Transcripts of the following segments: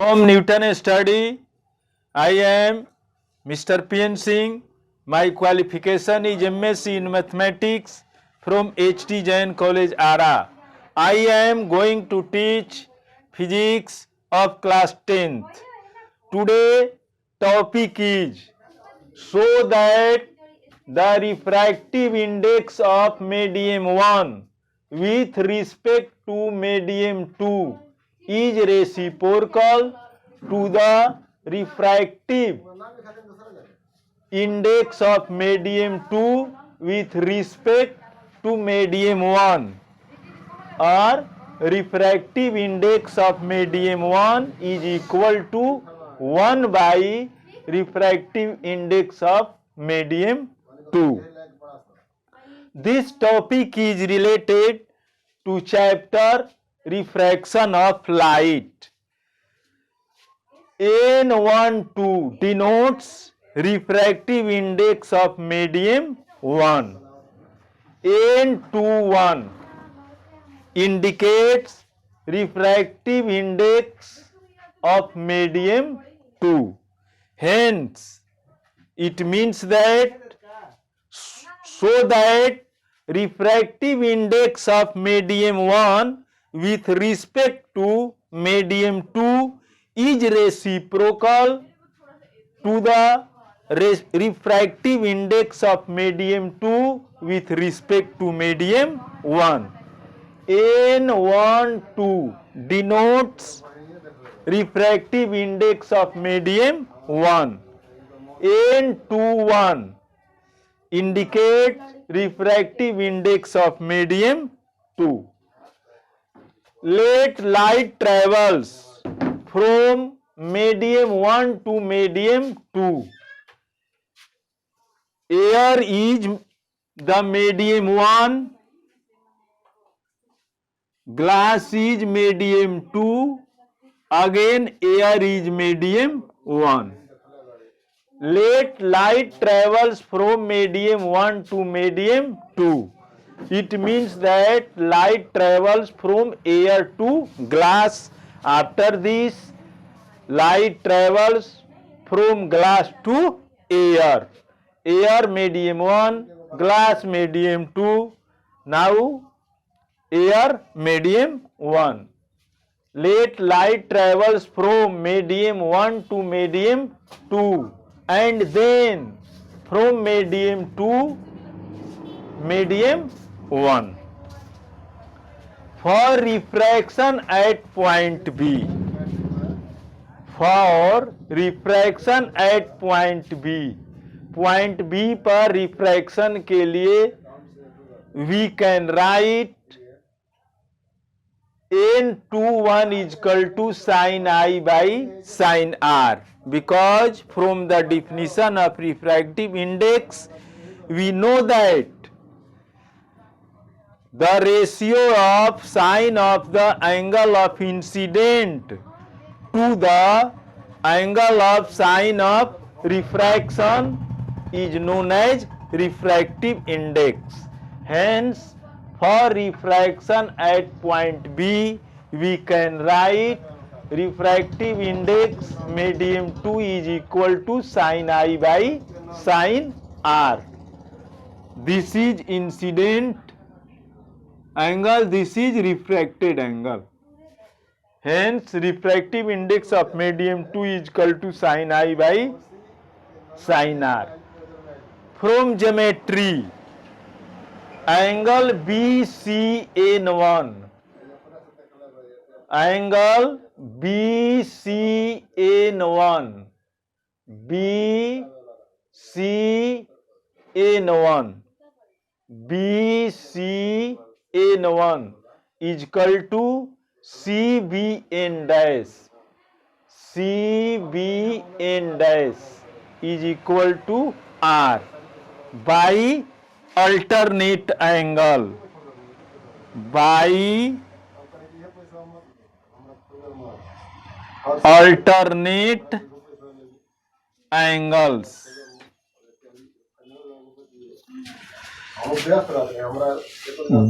From Newton study, I am Mr. P.N. Singh. My qualification is MSc in Mathematics from H.T. Jain College, Ara. I am going to teach physics of class 10th. Today topic is show that the refractive index of medium 1 with respect to medium 2 is reciprocal to the refractive index of medium 2 with respect to medium 1, or refractive index of medium 1 is equal to 1 by refractive index of medium 2. This topic is related to chapter refraction of light. N12 denotes refractive index of medium 1. N21 indicates refractive index of medium 2. Hence, it means that so that refractive index of medium 1 with respect to medium 2 is reciprocal to the refractive index of medium 2 with respect to medium 1. N12 denotes refractive index of medium 1. N21 indicates refractive index of medium 2. Let light travels from medium 1 to medium 2. Air is the medium 1, glass is medium 2, again air is medium 1. Let light travels from medium 1 to medium 2. It means that light travels from air to glass. After this, light travels from glass to air. Air medium 1, glass medium 2. Now air medium 1. Let light travels from medium 1 to medium 2, and then from medium 2 medium 1. For refraction at point B, for refraction at point B, point B पर refraction के लिए we can write N21 is equal to sin I by sin R, because from the definition of refractive index we know that the ratio of sine of the angle of incident to the angle of sine of refraction is known as refractive index. Hence, for refraction at point B, we can write refractive index medium 2 is equal to sin I by sin R. This is incident angle, this is refracted angle. Hence, refractive index of medium 2 is equal to sin I by sin R. From geometry, angle BCN1, angle BCN1, BCN1, BCN1 is equal to CBN dash, CBN dash is equal to R by alternate angle, by alternate angles.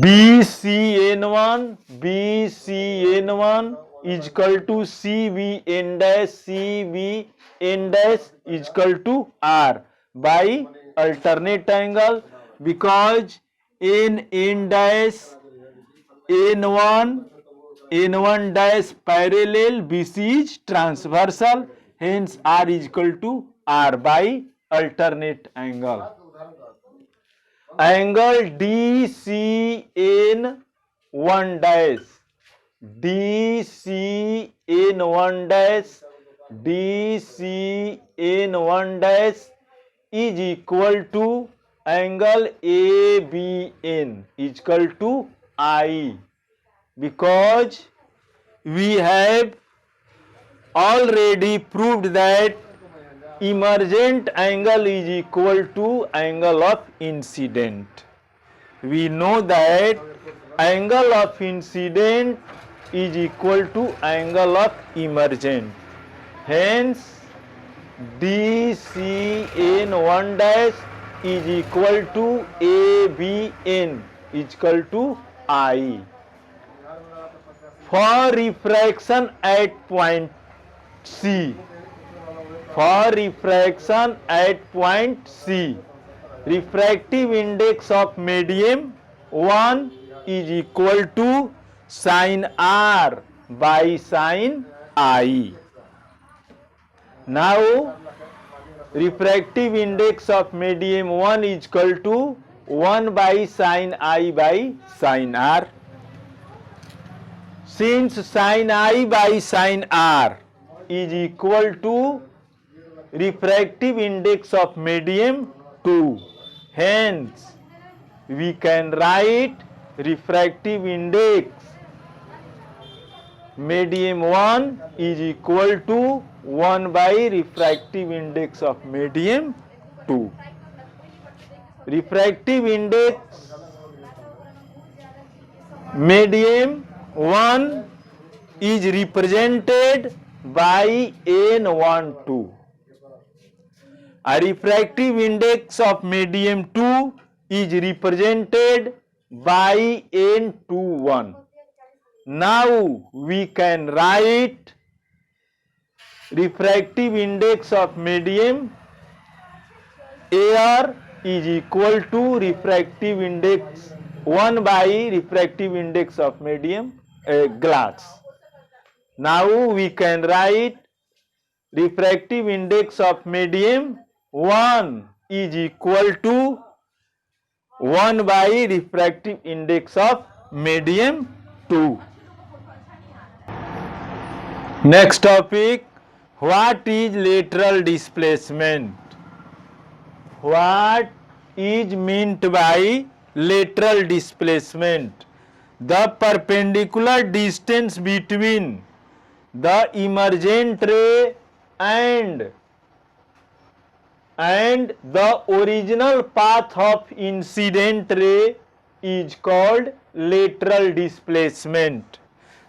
BCN1 is equal to CVN dash CVN dash is equal to R by alternate angle, because N dash N1 dash parallel, BC is transversal, hence R is equal to R by alternate angle. Angle DCN1 dash DCN1 dash DCN1 dash is equal to angle ABN is equal to I, because we have already proved that emergent angle is equal to angle of incident. We know that angle of incident is equal to angle of emergent. Hence, DCN1 dash is equal to ABN is equal to I. For refraction at point C, refractive index of medium 1 is equal to sin R by sin I. Now, refractive index of medium 1 is equal to 1 by sin I by sin R. Since sin I by sin R is equal to refractive index of medium 2, hence we can write refractive index medium 1 is equal to 1 by refractive index of medium 2. Refractive index medium 1 is represented by N12. A refractive index of medium 2 is represented by N21. Now we can write refractive index of medium AR is equal to refractive index 1 by refractive index of medium glass. Now we can write refractive index of medium 1 is equal to 1 by refractive index of medium 2. Next topic, what is lateral displacement? What is meant by lateral displacement? The perpendicular distance between the emergent ray and the original path of incident ray is called lateral displacement.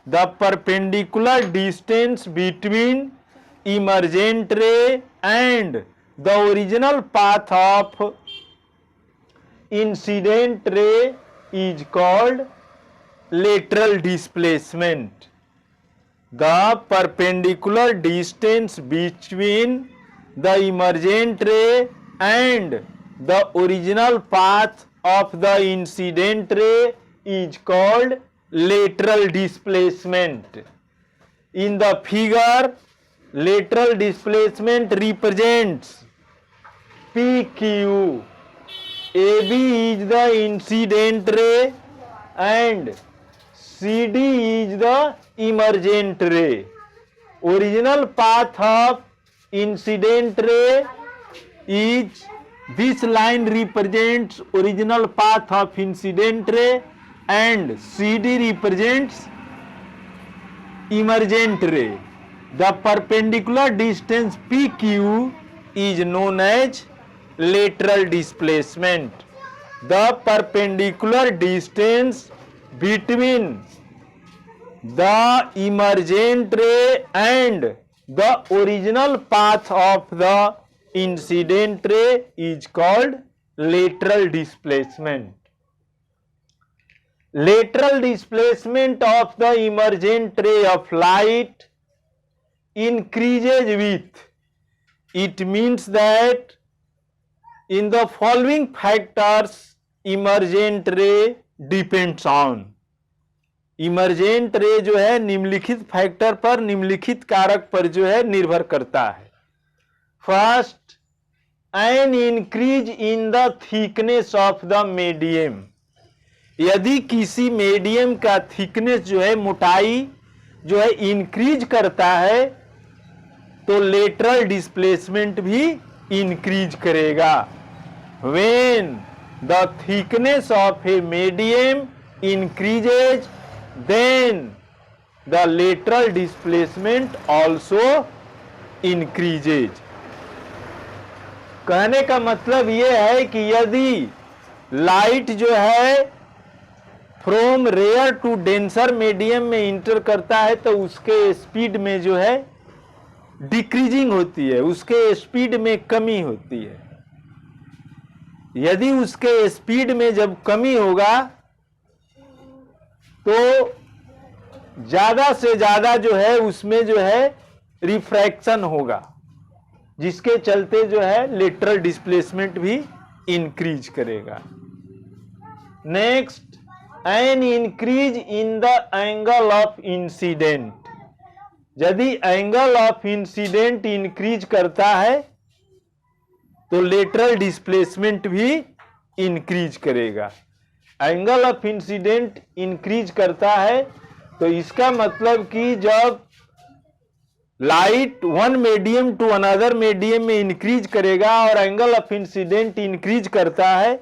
The perpendicular distance between emergent ray and the original path of incident ray is called lateral displacement. The perpendicular distance between the emergent ray and the original path of the incident ray is called lateral displacement. In the figure, lateral displacement represents PQ. AB is the incident ray and CD is the emergent ray. Original path of incident ray is, this line represents original path of incident ray and CD represents emergent ray. The perpendicular distance PQ is known as lateral displacement. The perpendicular distance between the emergent ray and the original path of the incident ray is called lateral displacement. lateral displacement of the emergent ray of light increases with, it means that in the following factors emergent ray depends on. Emergent ray जो है निम्नलिखित factor पर, निम्नलिखित कारक पर जो है निर्भर करता है. First, N increase in the thickness of the medium. यदि किसी मीडियम का थिकनेस जो है, मोटाई जो है इंक्रीज करता है, तो लेटरल डिस्प्लेसमेंट भी इंक्रीज करेगा. When the thickness of a medium increases, then the lateral displacement also increases. कहने का मतलब यह है कि यदि लाइट जो है from rare to denser medium में इंटर करता है, तो उसके स्पीड में जो है डिक्रीजिंग होती है, उसके स्पीड में कमी होती है. यदि उसके स्पीड में जब कमी होगा तो ज्यादा से ज्यादा जो है उसमें जो है रिफ्रैक्शन होगा, जिसके चलते जो है लेटरल डिस्प्लेसमेंट भी इंक्रीज करेगा. Next, an increase in the angle of incident. यदि एंगल ऑफ इंसिडेंट इंक्रीज करता है तो लेटरल डिस्प्लेसमेंट भी इंक्रीज करेगा. एंगल ऑफ इंसिडेंट इंक्रीज करता है तो इसका मतलब कि जब light one medium to another medium में इंक्रीज करेगा और एंगल ऑफ इंसिडेंट इंक्रीज करता है,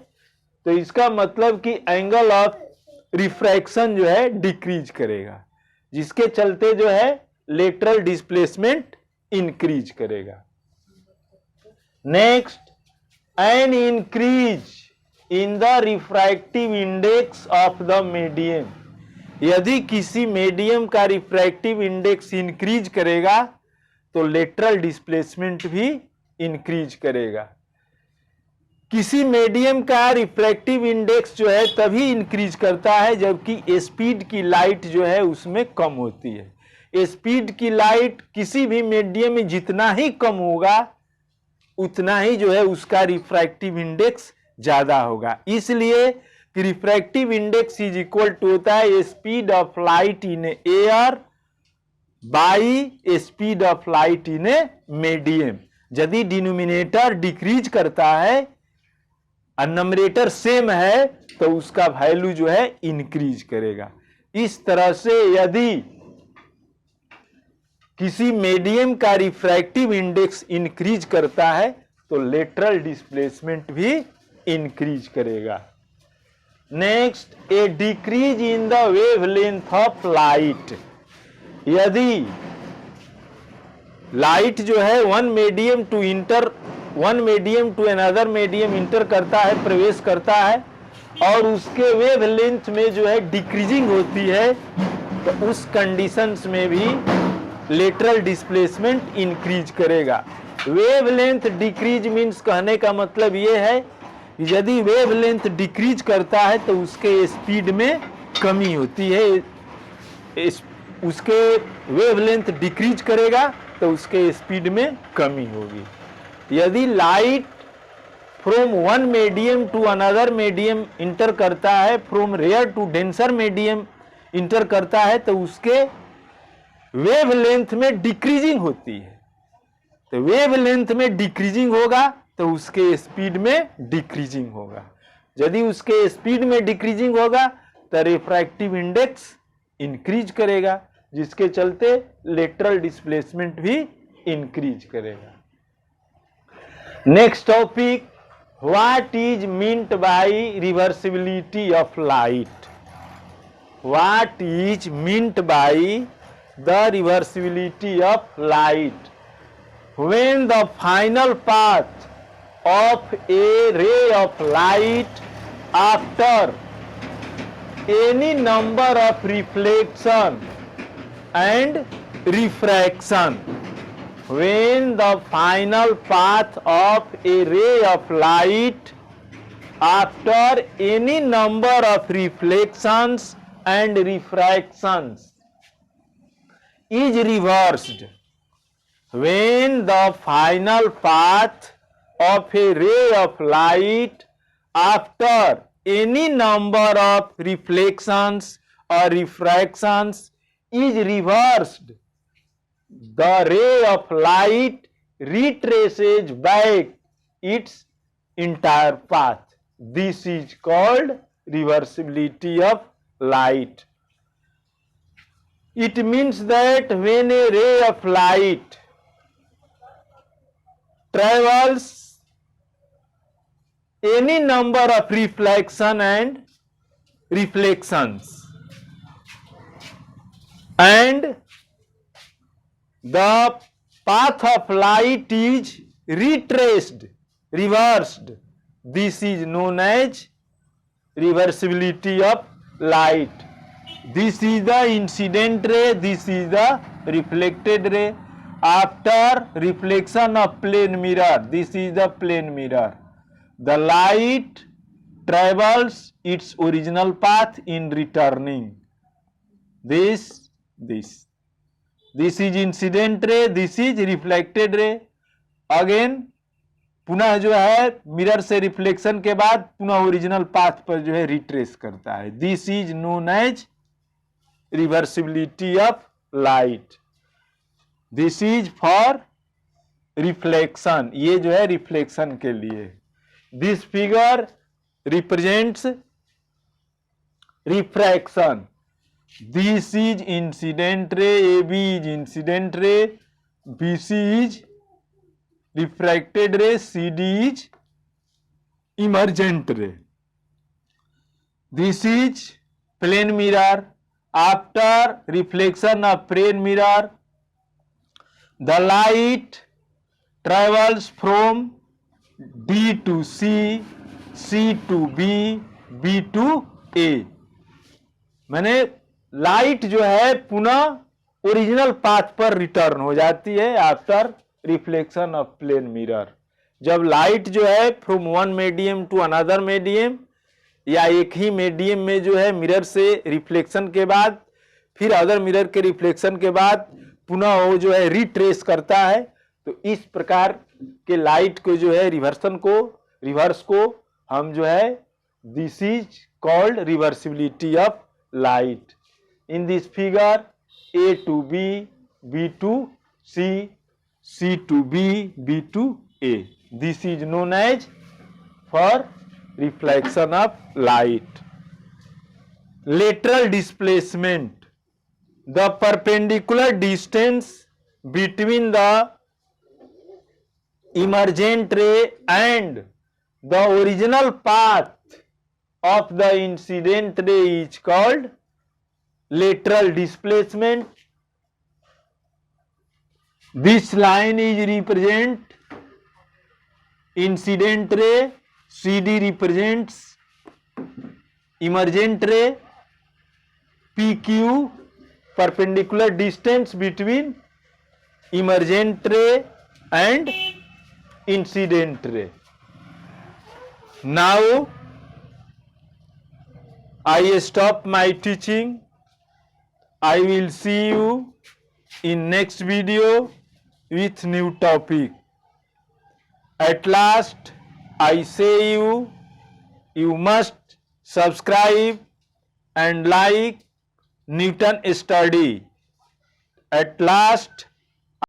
तो इसका मतलब कि एंगल ऑफ रिफ्रैक्शन जो है डिक्रीज करेगा, जिसके चलते जो है लेटरल डिस्प्लेसमेंट इंक्रीज करेगा. Next, an increase in the refractive index of the medium. यदि किसी मीडियम का रिफ्रैक्टिव इंडेक्स इंक्रीज करेगा तो लेटरल डिस्प्लेसमेंट भी इंक्रीज करेगा. किसी मीडियम का रिफ्रैक्टिव इंडेक्स जो है तभी इंक्रीज करता है जबकि स्पीड की लाइट जो है उसमें कम होती है. स्पीड की लाइट किसी भी मीडियम में जितना ही कम होगा उतना ही जो है उसका रिफ्रैक्टिव इंडेक्स ज्यादा होगा. इसलिए refractive index is equal to होता है speed of light in air by speed of light in a medium. यदि डिनोमिनेटर डिक्रीज करता है और नंबरेटर सेम है तो उसका वैल्यू जो है इंक्रीज करेगा. इस तरह से यदि किसी मीडियम का रिफ्रैक्टिव इंडेक्स इंक्रीज करता है तो लेटरल डिस्प्लेसमेंट भी इंक्रीज करेगा. Next, a decrease in the wavelength of light. यदि लाइट जो है one medium to another medium enter करता है, प्रवेश करता है, और उसके वेवलेंथ में जो है डिक्रीजिंग होती है, तो उस कंडीशंस में भी लेटरल डिस्प्लेसमेंट इंक्रीज करेगा. वेवलेंथ डिक्रीज मीन्स कहने का मतलब यह है यदि वेवलेंथ डिक्रीज करता है तो उसके स्पीड में कमी होती है. उसके वेवलेंथ डिक्रीज करेगा तो उसके स्पीड में कमी होगी. यदि light from one medium to another medium enter करता है, from rare to denser medium enter करता है, तो उसके वेवलेंथ में डिक्रीजिंग होती है. तो वेवलेंथ में डिक्रीजिंग होगा तो उसके स्पीड में डिक्रीजिंग होगा. यदि उसके स्पीड में डिक्रीजिंग होगा तो रिफ्रैक्टिव इंडेक्स इंक्रीज करेगा, जिसके चलते लेटरल डिस्प्लेसमेंट भी इंक्रीज करेगा. Next topic, what is meant by reversibility of light. What is meant by the reversibility of light. When the final path of a ray of light after any number of reflection and refraction, when the final path of a ray of light after any number of reflections and refractions is reversed when the final path of a ray of light after any number of reflections or refractions is reversed, the ray of light retraces back its entire path. This is called reversibility of light. It means that when a ray of light travels any number of reflection and reflections, and the path of light is retraced, reversed, this is known as reversibility of light. This is the incident ray, this is the reflected ray. After reflection of plane mirror, this is the plane mirror, the light travels its original path in returning. This is incident ray, this is reflected ray. Again पुनः जो है mirror से reflection के बाद पुनः original path पर जो है रिट्रेस करता है. This is known as reversibility of light. This is for reflection, ये जो है रिफ्लेक्शन के लिए. This figure represents refraction. This is incident ray, AB is incident ray, BC is refracted ray, CD is emergent ray. This is plane mirror. After reflection of plane mirror, the light travels from D to C, C to B, B to A. मैंने light जो है पुनः original path पर return हो जाती है after reflection of plane mirror. जब light जो है from one medium to another medium या एक ही मीडियम में जो है मिरर से रिफ्लेक्शन के बाद फिर अदर मिरर के रिफ्लेक्शन के बाद पुनः वो जो है रिट्रेस करता है, तो इस प्रकार के लाइट को जो है रिवर्स को हम जो है this is called reversibility of light. In this figure, A to B, B to C, C to B, B to A. This is known as for reflection of light. Lateral displacement. The perpendicular distance between the emergent ray and the original path of the incident ray is called lateral displacement. This line is represent incident ray, CD represents emergent ray, PQ perpendicular distance between emergent ray and incident ray. Now I stop my teaching. I will see you in next video with new topic. At last I say you must subscribe and like Newton Study. At last